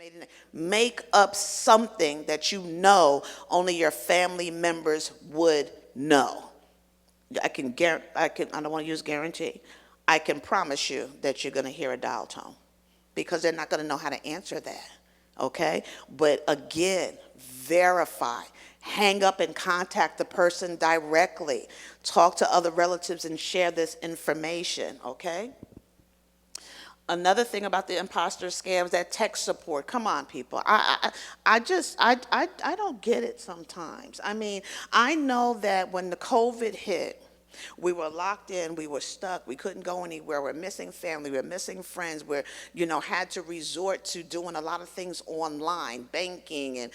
maiden name. Make up something that you know only your family members would know. I don't want to use guarantee. I can promise you that you're going to hear a dial tone because they're not going to know how to answer that. Okay? But again, verify. Hang up and contact the person directly. Talk to other relatives and share this information. Okay? Another thing about the imposter scams, that tech support. Come on, people. I don't get it sometimes. I mean, I know that when the COVID hit, we were locked in, we were stuck, we couldn't go anywhere, we're missing family, we're missing friends, we're, had to resort to doing a lot of things online, banking and,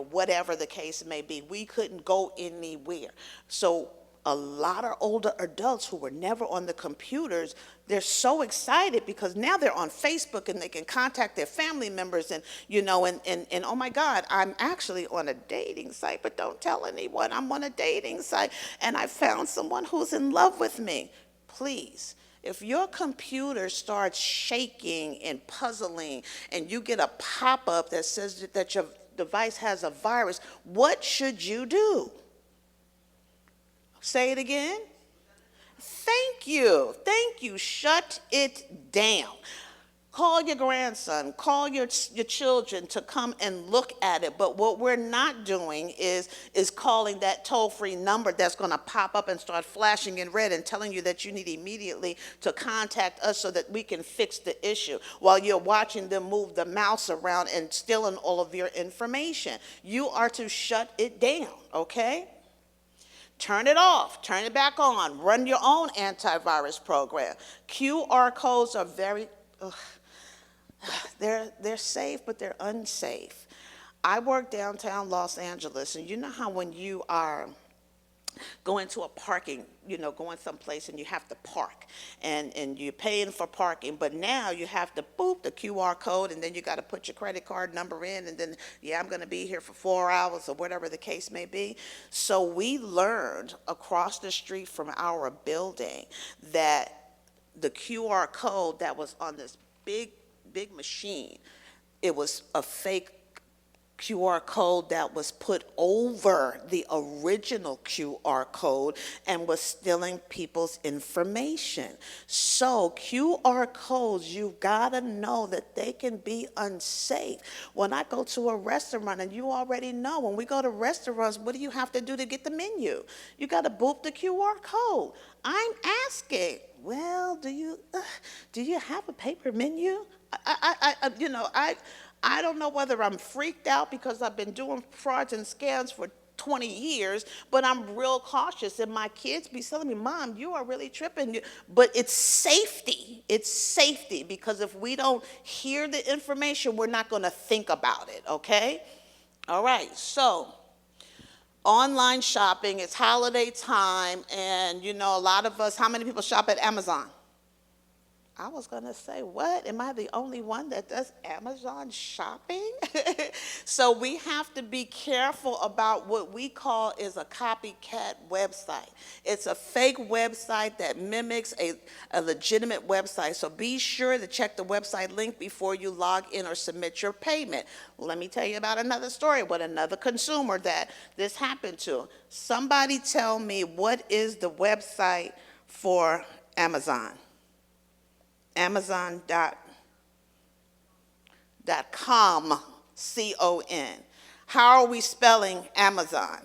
whatever the case may be. We couldn't go anywhere. So a lot of older adults who were never on the computers, they're so excited because now they're on Facebook and they can contact their family members and, and oh my God, I'm actually on a dating site, but don't tell anyone I'm on a dating site and I found someone who's in love with me. Please, if your computer starts shaking and puzzling and you get a pop-up that says that your device has a virus, what should you do? Say it again. Thank you. Thank you. Shut it down. Call your grandson, call your children to come and look at it. But what we're not doing is calling that toll-free number that's going to pop up and start flashing in red and telling you that you need immediately to contact us so that we can fix the issue while you're watching them move the mouse around and stealing all of your information. You are to shut it down, okay? Turn it off, turn it back on, run your own antivirus program. QR codes are they're safe, but they're unsafe. I work downtown Los Angeles, and you know how when you are going to a parking, going someplace and you have to park and you're paying for parking, but now you have to boop the QR code and then you got to put your credit card number in and then, yeah, I'm going to be here for 4 hours or whatever the case may be. So we learned across the street from our building that the QR code that was on this big machine, it was a fake QR code that was put over the original QR code and was stealing people's information. So QR codes, you've got to know that they can be unsafe. When I go to a restaurant, and you already know, when we go to restaurants, what do you have to do to get the menu? You got to boop the QR code. I'm asking, well, do you have a paper menu? I don't know whether I'm freaked out because I've been doing frauds and scams for 20 years, but I'm real cautious. And my kids be telling me, Mom, you are really tripping. But it's safety. It's safety because if we don't hear the information, we're not going to think about it, okay? All right, so online shopping, it's holiday time, and a lot of us, how many people shop at Amazon? I was going to say, what? Am I the only one that does Amazon shopping? So we have to be careful about what we call is a copycat website. It's a fake website that mimics a legitimate website. So be sure to check the website link before you log in or submit your payment. Let me tell you about another story with another consumer that this happened to. Somebody tell me, what is the website for Amazon? Amazon.com, C-O-N. How are we spelling Amazon?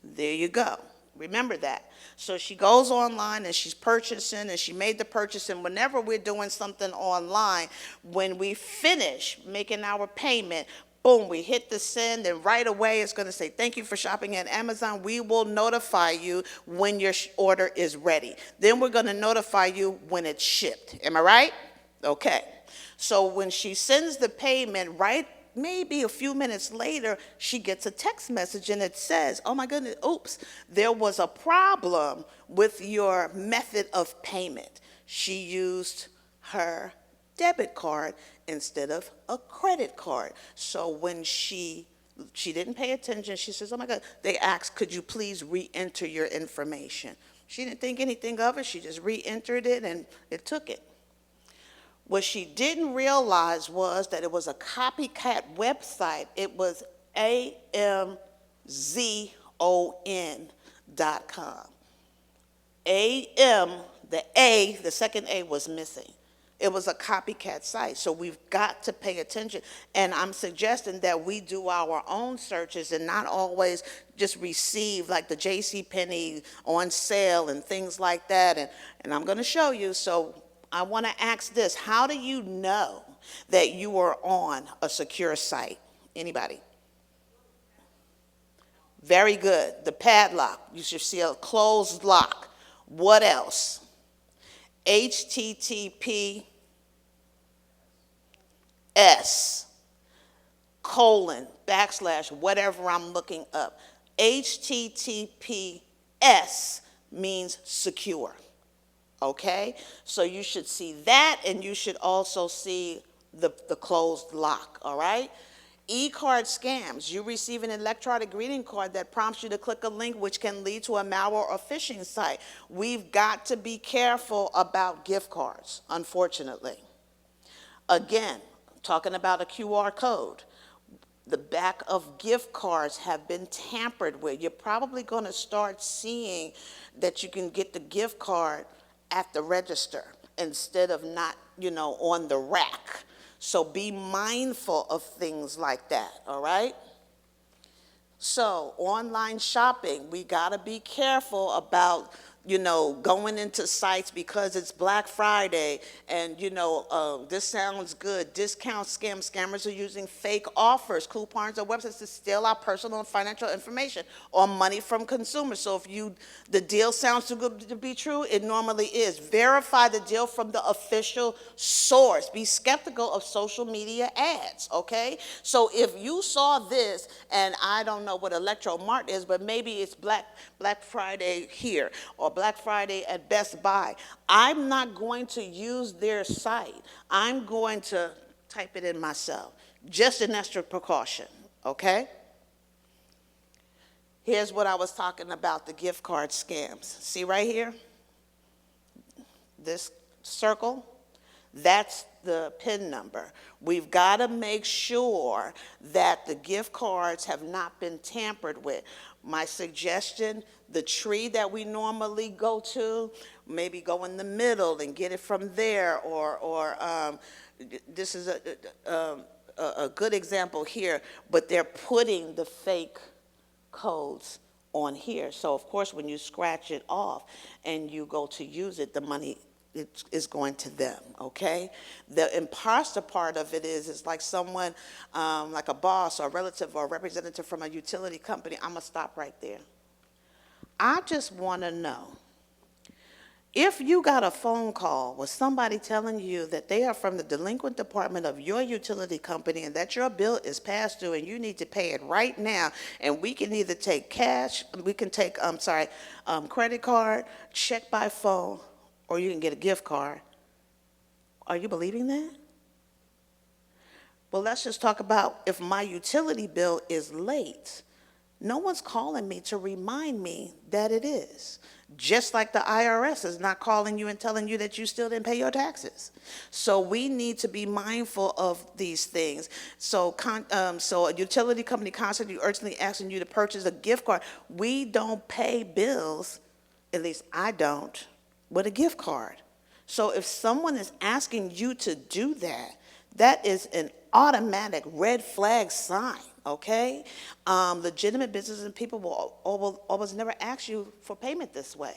There you go. Remember that. So she goes online and she's purchasing and she made the purchase, and whenever we're doing something online, when we finish making our payment, boom, we hit the send, and right away it's going to say, thank you for shopping at Amazon. We will notify you when your order is ready. Then we're going to notify you when it's shipped. Am I right? Okay. So when she sends the payment, right, maybe a few minutes later, she gets a text message and it says, oh my goodness, oops, there was a problem with your method of payment. She used her debit card instead of a credit card. So when she didn't pay attention, she says, oh my God, they asked, could you please re-enter your information? She didn't think anything of it. She just re-entered it and it took it. What she didn't realize was that it was a copycat website. It was amzon.com. AM, the second A was missing. It was a copycat site, so we've got to pay attention. And I'm suggesting that we do our own searches and not always just receive like the J.C. Penney on sale and things like that. And I'm going to show you. So I want to ask this: how do you know that you are on a secure site? Anybody? Very good. The padlock. You should see a closed lock. What else? HTTPS : whatever I'm looking up. HTTPS means secure. Okay? So you should see that, and you should also see the closed lock. All right? E-card scams. You receive an electronic greeting card that prompts you to click a link which can lead to a malware or phishing site. We've got to be careful about gift cards, unfortunately. Again, talking about a QR code. The back of gift cards have been tampered with. You're probably going to start seeing that you can get the gift card at the register instead of not, on the rack. So be mindful of things like that, all right? So online shopping, we got to be careful about, going into sites because it's Black Friday and, this sounds good. Discount scammers are using fake offers, coupons, or websites to steal our personal and financial information or money from consumers. So if the deal sounds too good to be true, it normally is. Verify the deal from the official source. Be skeptical of social media ads, okay? So if you saw this, and I don't know what Electro Mart is, but maybe it's Black Friday here or Black Friday at Best Buy, I'm not going to use their site. I'm going to type it in myself, just an extra precaution, okay? Here's what I was talking about, the gift card scams. See right here? This circle, that's the PIN number. We've got to make sure that the gift cards have not been tampered with. My suggestion, the tree that we normally go to, maybe go in the middle and get it from there, or this is a good example here, but they're putting the fake codes on here. So of course when you scratch it off and you go to use it, the money is going to them, okay? The imposter part of it is like someone, like a boss or a relative or a representative from a utility company. I'm gonna stop right there. I just wanna know, if you got a phone call with somebody telling you that they are from the delinquent department of your utility company and that your bill is past due and you need to pay it right now, and we can either take cash, we can take, credit card, check by phone, or you can get a gift card. Are you believing that? Well, let's just talk about if my utility bill is late. No one's calling me to remind me that it is. Just like the IRS is not calling you and telling you that you still didn't pay your taxes. So we need to be mindful of these things. So a utility company constantly urgently asking you to purchase a gift card. We don't pay bills, at least I don't, with a gift card. So if someone is asking you to do that, that is an automatic red flag sign, okay? Legitimate businesses and people will almost never ask you for payment this way.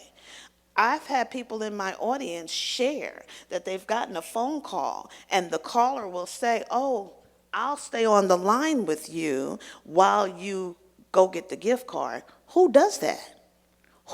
I've had people in my audience share that they've gotten a phone call and the caller will say, oh, I'll stay on the line with you while you go get the gift card. Who does that?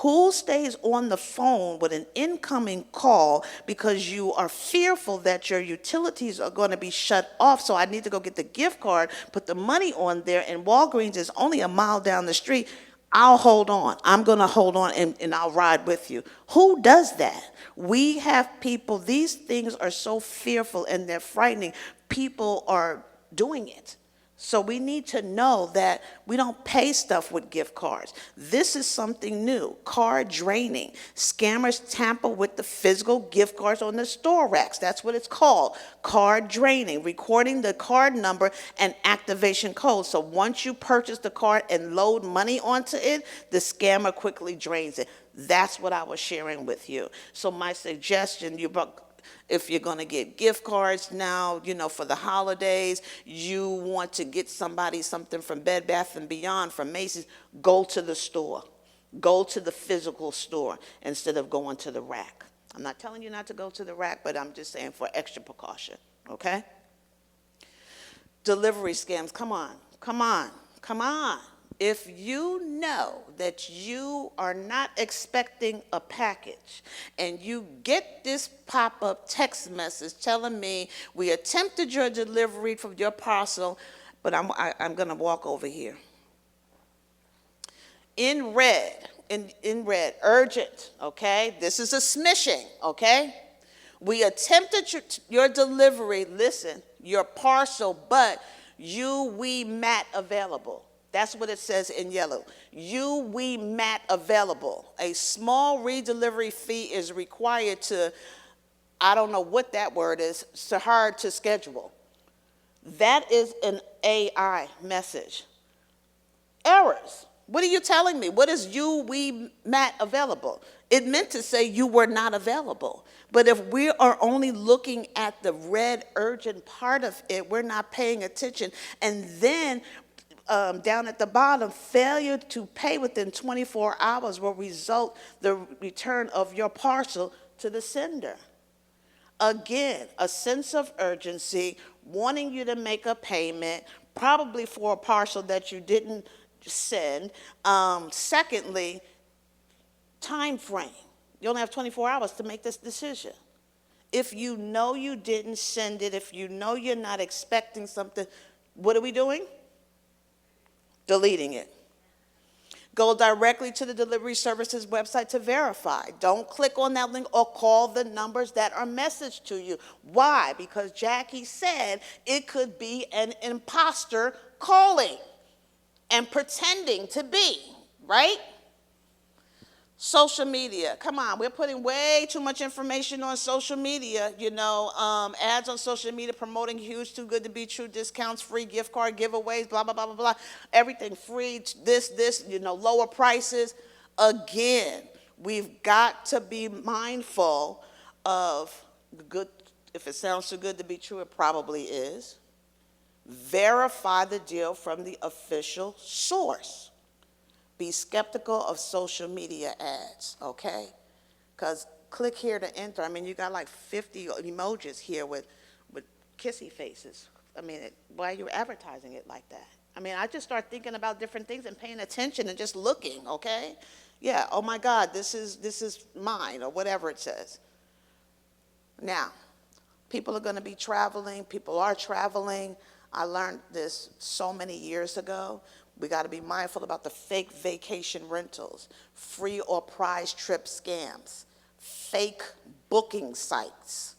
Who stays on the phone with an incoming call because you are fearful that your utilities are going to be shut off, so I need to go get the gift card, put the money on there, and Walgreens is only a mile down the street. I'll hold on. I'm going to hold on and I'll ride with you. Who does that? We have people, these things are so fearful and they're frightening. People are doing it. So we need to know that we don't pay stuff with gift cards. This is something new, card draining. Scammers tamper with the physical gift cards on the store racks. That's what it's called, card draining, recording the card number and activation code. So once you purchase the card and load money onto it, the scammer quickly drains it. That's what I was sharing with you. So my suggestion, if you're going to get gift cards now, for the holidays, you want to get somebody something from Bed Bath & Beyond, from Macy's, go to the store. Go to the physical store instead of going to the rack. I'm not telling you not to go to the rack, but I'm just saying for extra precaution, okay? Delivery scams, come on, come on, come on. If you know that you are not expecting a package and you get this pop-up text message telling me, we attempted your delivery for your parcel, but I'm going to walk over here. In red, urgent, okay? This is a smishing, okay? We attempted your delivery, listen, your parcel, but we mat available. That's what it says in yellow. We mat available. A small redelivery fee is required to, I don't know what that word is, so hard to schedule. That is an AI message. Errors. What are you telling me? What is we mat available? It meant to say you were not available. But if we are only looking at the red urgent part of it, we're not paying attention. And then down at the bottom, failure to pay within 24 hours will result the return of your parcel to the sender. Again, a sense of urgency, wanting you to make a payment, probably for a parcel that you didn't send. Secondly, time frame. You only have 24 hours to make this decision. If you know you didn't send it, if you know you're not expecting something, what are we doing? Deleting it. Go directly to the delivery services website to verify. Don't click on that link or call the numbers that are messaged to you. Why? Because Jackie said it could be an imposter calling and pretending to be, right? Social media, come on, we're putting way too much information on social media, ads on social media promoting huge, too good to be true discounts, free gift card giveaways, blah, blah, blah, blah, blah, everything free, this, lower prices. Again, we've got to be mindful of good, if it sounds too good to be true, it probably is. Verify the deal from the official source. Be skeptical of social media ads, okay? Because click here to enter. I mean, you got like 50 emojis here with kissy faces. I mean, why are you advertising it like that? I mean, I just start thinking about different things and paying attention and just looking, okay? Yeah, oh my God, this is mine, or whatever it says. Now, people are going to be traveling. People are traveling. I learned this so many years ago. We got to be mindful about the fake vacation rentals, free or prize trip scams, fake booking sites,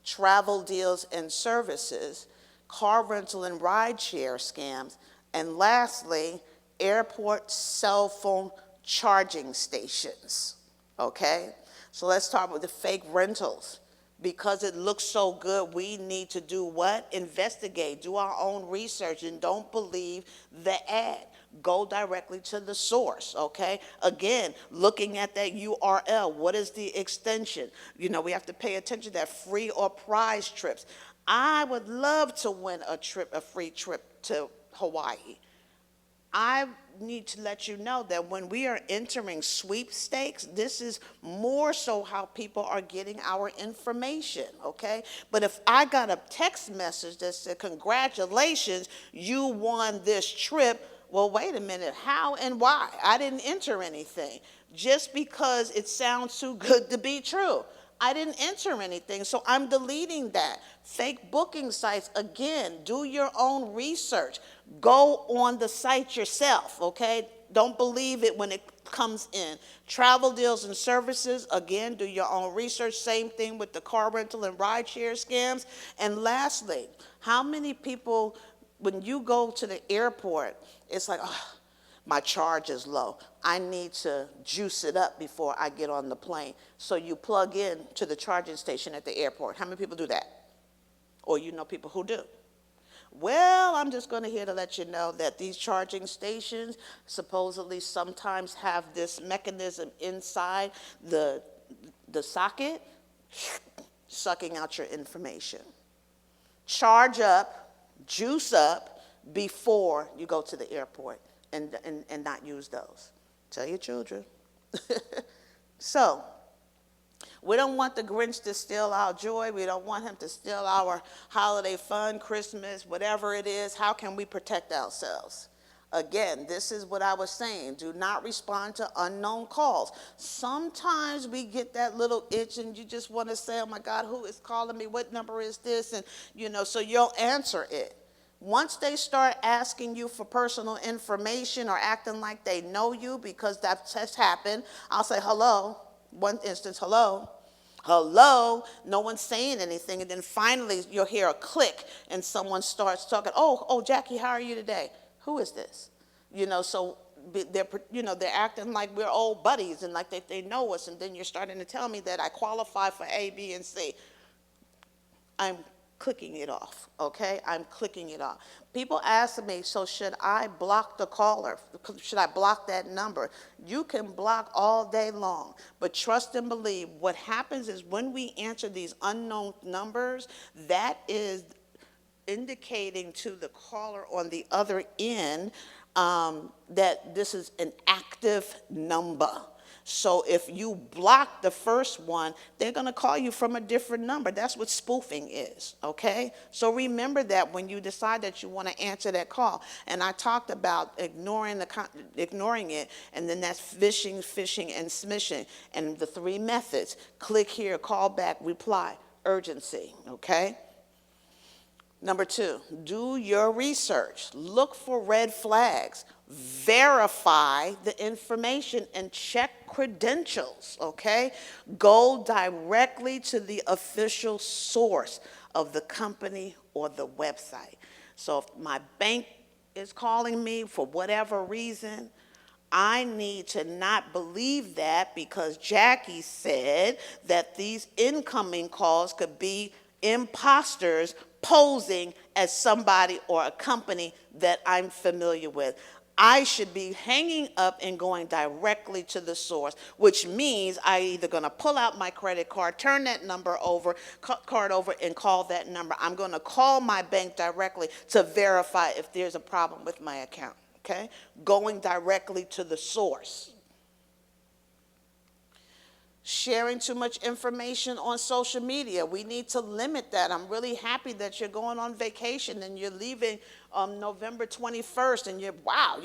travel deals and services, car rental and rideshare scams, and lastly, airport cell phone charging stations, okay? So let's talk about the fake rentals. Because it looks so good, we need to do what? Investigate, do our own research, and don't believe the ad. Go directly to the source, okay? Again, looking at that URL, what is the extension? We have to pay attention to that free or prize trips. I would love to win a free trip to Hawaii. I need to let you know that when we are entering sweepstakes, this is more so how people are getting our information, okay? But if I got a text message that said, congratulations, you won this trip, well, wait a minute, how and why? I didn't enter anything. Just because it sounds too good to be true. I didn't enter anything, so I'm deleting that. Fake booking sites, again, do your own research. Go on the site yourself, okay? Don't believe it when it comes in. Travel deals and services, again, do your own research. Same thing with the car rental and rideshare scams. And lastly, how many people when you go to the airport, it's like, oh, my charge is low. I need to juice it up before I get on the plane. So you plug in to the charging station at the airport. How many people do that? Or you know people who do? Well, I'm just going to here to let you know that these charging stations supposedly sometimes have this mechanism inside the socket, sucking out your information. Charge up, juice up before you go to the airport and not use those. Tell your children. So, we don't want the Grinch to steal our joy. We don't want him to steal our holiday fun, Christmas, whatever it is. How can we protect ourselves? Again, this is what I was saying. Do not respond to unknown calls. Sometimes we get that little itch and you just want to say, oh my God, who is calling me? What number is this? And, so you'll answer it. Once they start asking you for personal information or acting like they know you, because that has happened, I'll say, hello. One instance, hello. Hello, no one's saying anything. And then finally you'll hear a click and someone starts talking, oh, Jackie, how are you today? Who is this? So they're acting like we're old buddies and like they know us. And then you're starting to tell me that I qualify for A, B, and C. I'm clicking it off, okay? I'm clicking it off. People ask me, so should I block the caller? Should I block that number? You can block all day long, but trust and believe, what happens is when we answer these unknown numbers, that is indicating to the caller on the other end that this is an active number. So if you block the first one, they're going to call you from a different number. That's what spoofing is, okay? So remember that when you decide that you want to answer that call. And I talked about ignoring it, and then that's phishing, and smishing. And the 3 methods: click here, call back, reply, urgency, okay? Number 2, do your research. Look for red flags. Verify the information and check credentials, okay? Go directly to the official source of the company or the website. So if my bank is calling me for whatever reason, I need to not believe that because Jackie said that these incoming calls could be imposters posing as somebody or a company that I'm familiar with. I should be hanging up and going directly to the source, which means I either going to pull out my credit card, turn that number over, card over, and call that number. I'm going to call my bank directly to verify if there's a problem with my account, okay? Going directly to the source. Sharing too much information on social media. We need to limit that. I'm really happy that you're going on vacation and you're leaving November 21st and you're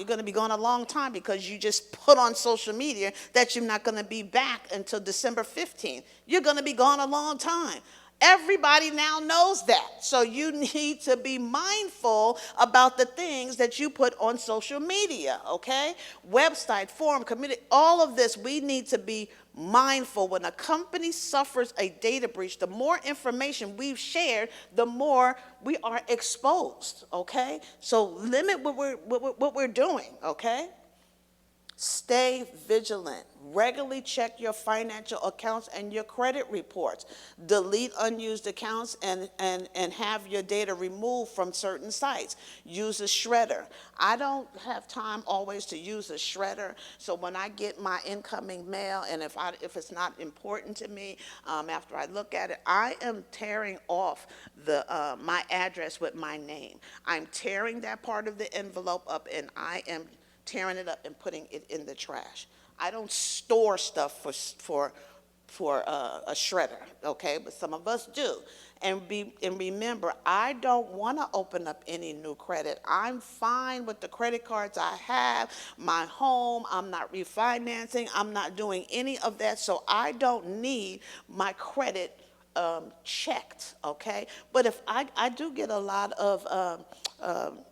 going to be gone a long time because you just put on social media that you're not going to be back until December 15th. You're going to be gone a long time. Everybody now knows that. So you need to be mindful about the things that you put on social media, okay? Website, forum, community, all of this, we need to be mindful. When a company suffers a data breach, the more information we've shared, the more we are exposed, okay? So limit what we're doing, okay? Stay vigilant. Regularly check your financial accounts and your credit reports. Delete unused accounts and have your data removed from certain sites. Use a shredder. I don't have time always to use a shredder, so when I get my incoming mail, and if it's not important to me, after I look at it, I am tearing off my address with my name. I'm tearing that part of the envelope up, and I am tearing it up and putting it in the trash. I don't store stuff for a shredder, okay? But some of us do. And remember, I don't want to open up any new credit. I'm fine with the credit cards I have, my home. I'm not refinancing. I'm not doing any of that. So I don't need my credit checked, okay? But if I do get a lot of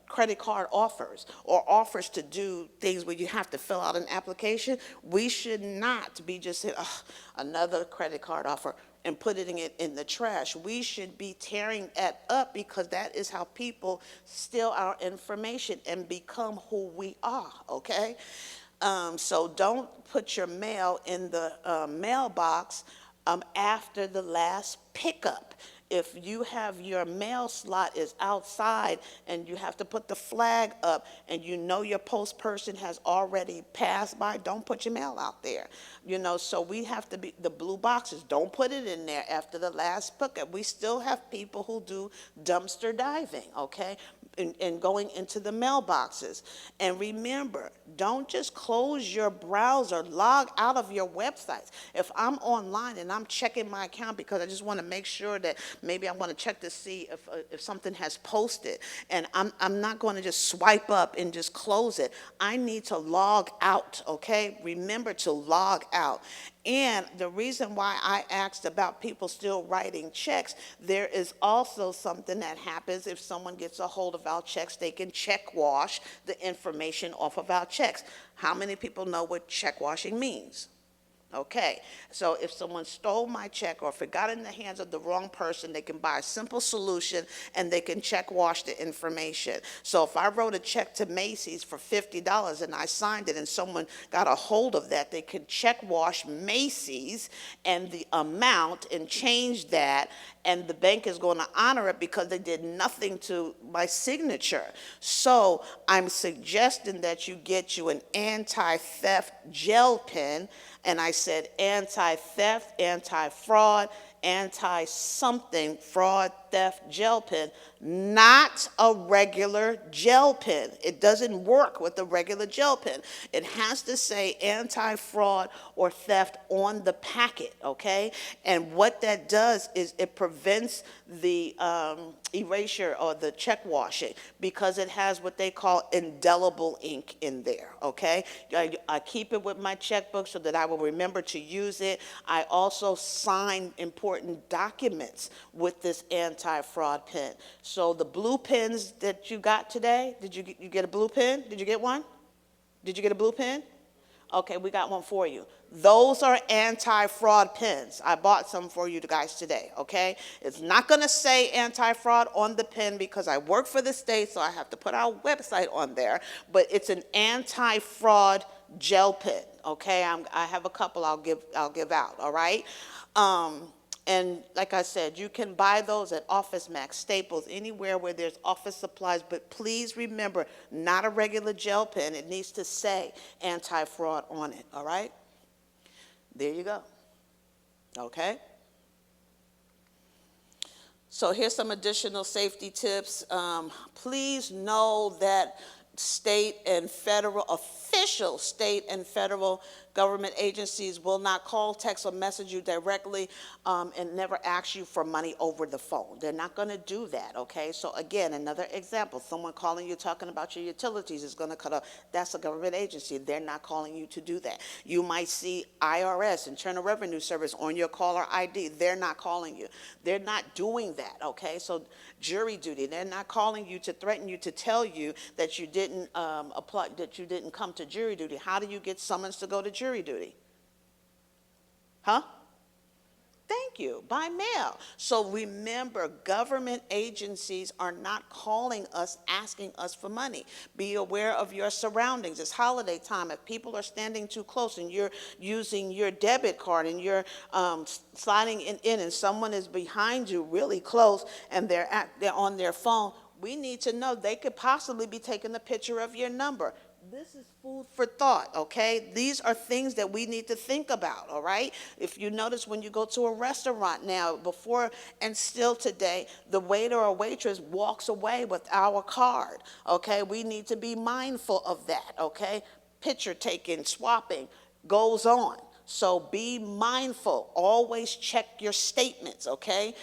credit card offers or offers to do things where you have to fill out an application, we should not be just saying, oh, another credit card offer. and putting it in the trash. We should be tearing that up because that is how people steal our information and become who we are, okay? So don't put your mail in the mailbox after the last pickup. If you have your mail slot is outside and you have to put the flag up and you know your post person has already passed by, don't put your mail out there. So we have to be, the blue boxes, don't put it in there after the last pickup. We still have people who do dumpster diving, okay? And going into the mailboxes. And remember, don't just close your browser, log out of your websites. If I'm online and I'm checking my account because I just want to make sure that maybe I want to check to see if something has posted, and I'm not going to just swipe up and just close it. I need to log out, okay? Remember to log out. And the reason why I asked about people still writing checks, there is also something that happens if someone gets a hold of our checks, they can check wash the information off of our checks. How many people know what check washing means? Okay, so if someone stole my check or if it got in the hands of the wrong person, they can buy a simple solution and they can check wash the information. So if I wrote a check to Macy's for $50 and I signed it and someone got a hold of that, they can check wash Macy's and the amount and change that, and the bank is going to honor it because they did nothing to my signature. So I'm suggesting that you get you an anti-theft gel pen, and I said anti-theft, anti-fraud, anti-something, fraud, theft gel pen, not a regular gel pen. It doesn't work with a regular gel pen. It has to say anti-fraud or theft on the packet, okay? And what that does is it prevents the erasure or the check washing because it has what they call indelible ink in there, okay? I keep it with my checkbook so that I will remember to use it. I also sign important documents with this anti-fraud pen. So the blue pens that you got today, did you get a blue pen? Did you get one? Did you get a blue pen? Okay, we got one for you. Those are anti-fraud pens. I bought some for you guys today, okay? It's not going to say anti-fraud on the pen because I work for the state, so I have to put our website on there, but it's an anti-fraud gel pen, okay? I have a couple I'll give out, all right? And like I said, you can buy those at Office Max, Staples, anywhere where there's office supplies. But please remember, not a regular gel pen. It needs to say anti-fraud on it, all right? There you go. Okay? So here's some additional safety tips. Please know that state and federal, official state and federal government agencies will not call, text, or message you directly and never ask you for money over the phone. They're not going to do that, okay? So again, another example, someone calling you talking about your utilities is going to cut off. That's a government agency. They're not calling you to do that. You might see IRS, Internal Revenue Service, on your caller ID. They're not calling you. They're not doing that, okay? So jury duty, they're not calling you to threaten you, to tell you that you didn't apply, that you didn't come to jury duty. How do you get summons to go to jury duty? Huh? Thank you, by mail. So remember, government agencies are not calling us, asking us for money. Be aware of your surroundings. It's holiday time. If people are standing too close and you're using your debit card and you're sliding in and someone is behind you really close and they're on their phone, we need to know they could possibly be taking a picture of your number. This is food for thought, okay? These are things that we need to think about, all right? If you notice when you go to a restaurant now, before and still today, the waiter or waitress walks away with our card, okay? We need to be mindful of that, okay? Picture taking, swapping goes on. So be mindful. Always check your statements, okay?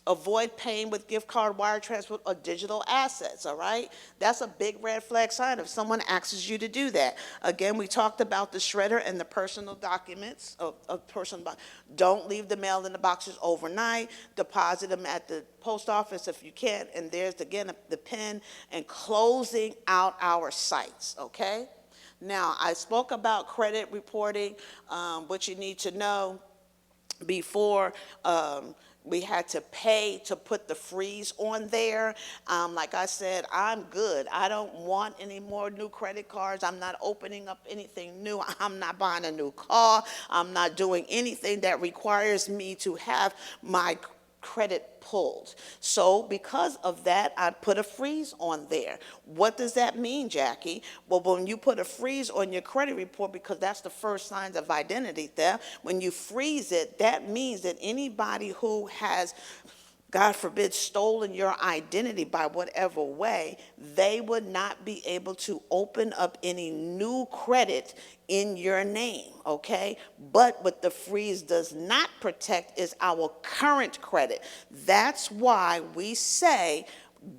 Avoid paying with gift card, wire transfer, or digital assets, all right? That's a big red flag sign if someone asks you to do that. Again, we talked about the shredder and the personal documents. Don't leave the mail in the boxes overnight. Deposit them at the post office if you can. And there's, again, the pen and closing out our sites, okay? Now, I spoke about credit reporting, what you need to know. before we had to pay to put the freeze on there. Like I said, I'm good. I don't want any more new credit cards. I'm not opening up anything new. I'm not buying a new car. I'm not doing anything that requires me to have my credit pulled. So because of that, I put a freeze on there. What does that mean, Jackie? Well, when you put a freeze on your credit report, because that's the first signs of identity theft, when you freeze it, that means that anybody who has, God forbid, stolen your identity by whatever way, they would not be able to open up any new credit in your name, okay? But what the freeze does not protect is our current credit. That's why we say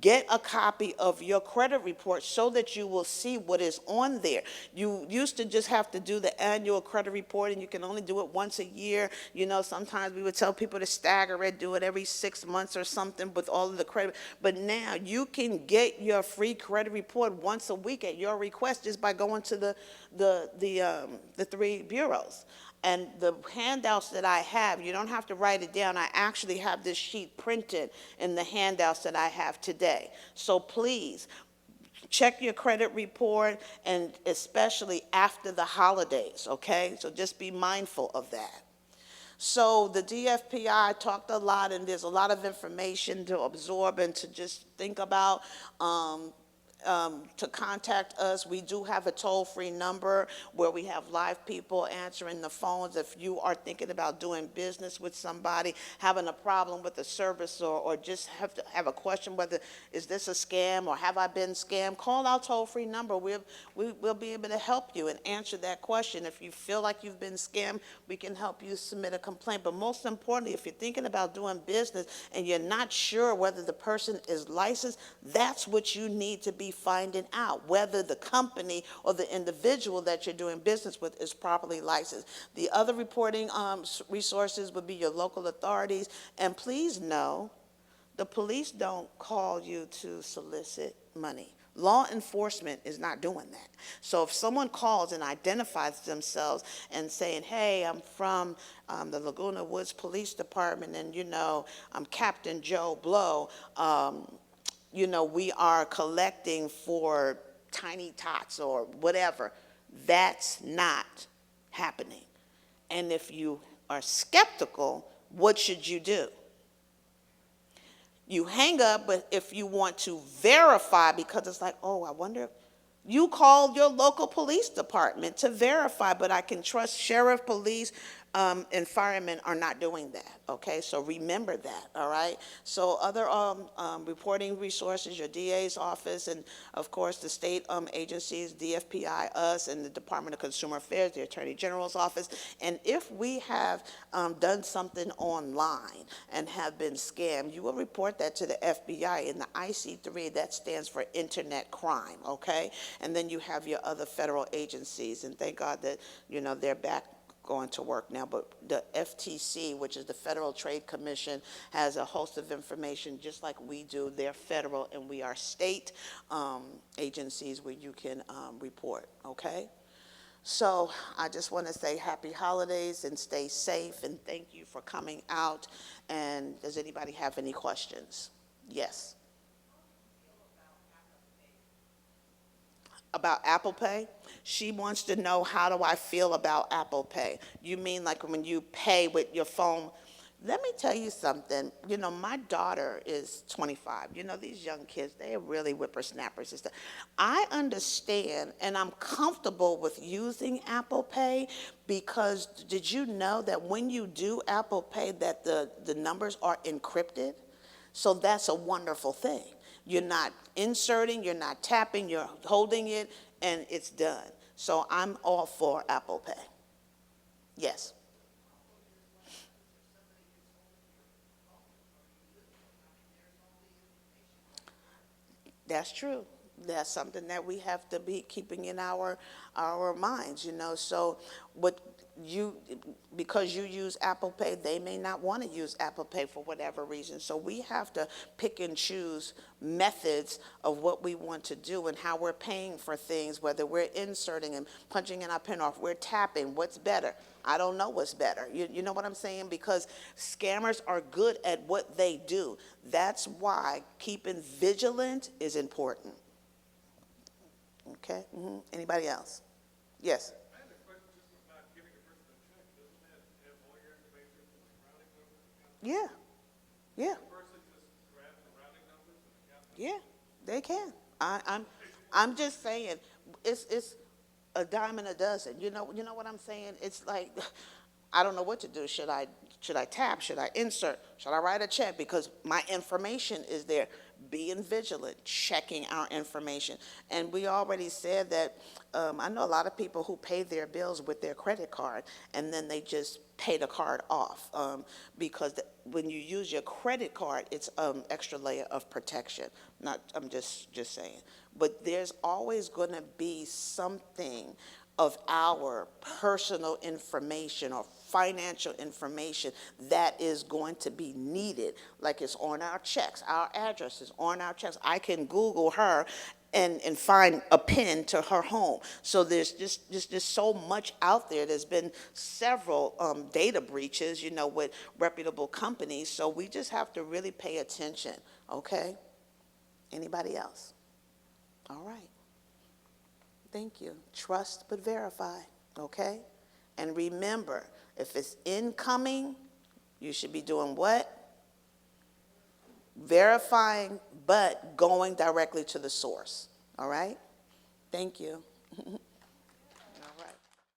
get a copy of your credit report so that you will see what is on there. You used to just have to do the annual credit report, and you can only do it once a year. You know, sometimes we would tell people to stagger it, do it every 6 months or something with all of the credit. But now you can get your free credit report once a week at your request just by going to the three bureaus. And the handouts that I have, you don't have to write it down. I actually have this sheet printed in the handouts that I have today. So please, check your credit report, and especially after the holidays, okay? So just be mindful of that. So the DFPI talked a lot, and there's a lot of information to absorb and to just think about. To contact us. We do have a toll-free number where we have live people answering the phones. If you are thinking about doing business with somebody, having a problem with the service, or just have a question whether is this a scam or have I been scammed, call our toll-free number. We'll be able to help you and answer that question. If you feel like you've been scammed, we can help you submit a complaint. But most importantly, if you're thinking about doing business and you're not sure whether the person is licensed, that's what you need to be finding out, whether the company or the individual that you're doing business with is properly licensed. The other reporting resources would be your local authorities. And please know, the police don't call you to solicit money. Law enforcement is not doing that. So if someone calls and identifies themselves and saying, hey, I'm from the Laguna Woods Police Department, and, you know, I'm Captain Joe Blow, you know, we are collecting for Tiny Tots or whatever, that's not happening. And if you are skeptical, what should you do? You hang up, but if you want to verify, because it's like, oh, I wonder, you call your local police department to verify, but I can trust sheriff, police, and firemen are not doing that, okay? So remember that, all right? So other reporting resources, your DA's office, and of course the state agencies, DFPI, us, and the Department of Consumer Affairs, the Attorney General's office. And if we have done something online and have been scammed, you will report that to the FBI. In the IC3, that stands for internet crime, okay? And then you have your other federal agencies, and thank God that, you know, they're back going to work now. But the FTC, which is the Federal Trade Commission, has a host of information just like we do. They're federal and we are state agencies where you can report, okay? So I just want to say happy holidays and stay safe, and thank you for coming out. And does anybody have any questions? Yes. About Apple Pay? She wants to know, how do I feel about Apple Pay? You mean like when you pay with your phone? Let me tell you something. You know, my daughter is 25. You know, these young kids, they are really whippersnappers and stuff. I understand, and I'm comfortable with using Apple Pay, because did you know that when you do Apple Pay that the numbers are encrypted? So that's a wonderful thing. You're not inserting, you're not tapping, you're holding it, and it's done. So I'm all for Apple Pay. Yes. That's true. That's something that we have to be keeping in our minds, So what you, because you use Apple Pay, they may not want to use Apple Pay for whatever reason. So we have to pick and choose methods of what we want to do and how we're paying for things, whether we're inserting and punching in our pin off, we're tapping, what's better? I don't know what's better. You know what I'm saying? Because scammers are good at what they do. That's why keeping vigilant is important. Okay? Anybody else? Yes? I had a question just about giving a person a check. Doesn't that have all your information from like routing numbers and account numbers? Yeah. Yeah. The person just grab the routing numbers and account numbers? Yeah. They can. I'm just saying, it's a dime and a dozen. You know what I'm saying? It's like, I don't know what to do. Should I tap? Should I insert? Should I write a check? Because my information is there. Being vigilant, checking our information. And we already said that, I know a lot of people who pay their bills with their credit card, and then they just pay the card off, because when you use your credit card, it's extra layer of protection. Not, I'm just saying. But there's always going to be something of our personal information or financial information that is going to be needed, like it's on our checks, our address is on our checks. I can Google her and find a pin to her home. So there's just so much out there. There's been several data breaches, with reputable companies. So we just have to really pay attention, okay? Anybody else? All right. Thank you. Trust but verify, okay? And remember, if it's incoming, you should be doing what? Verifying, but going directly to the source, all right? Thank you.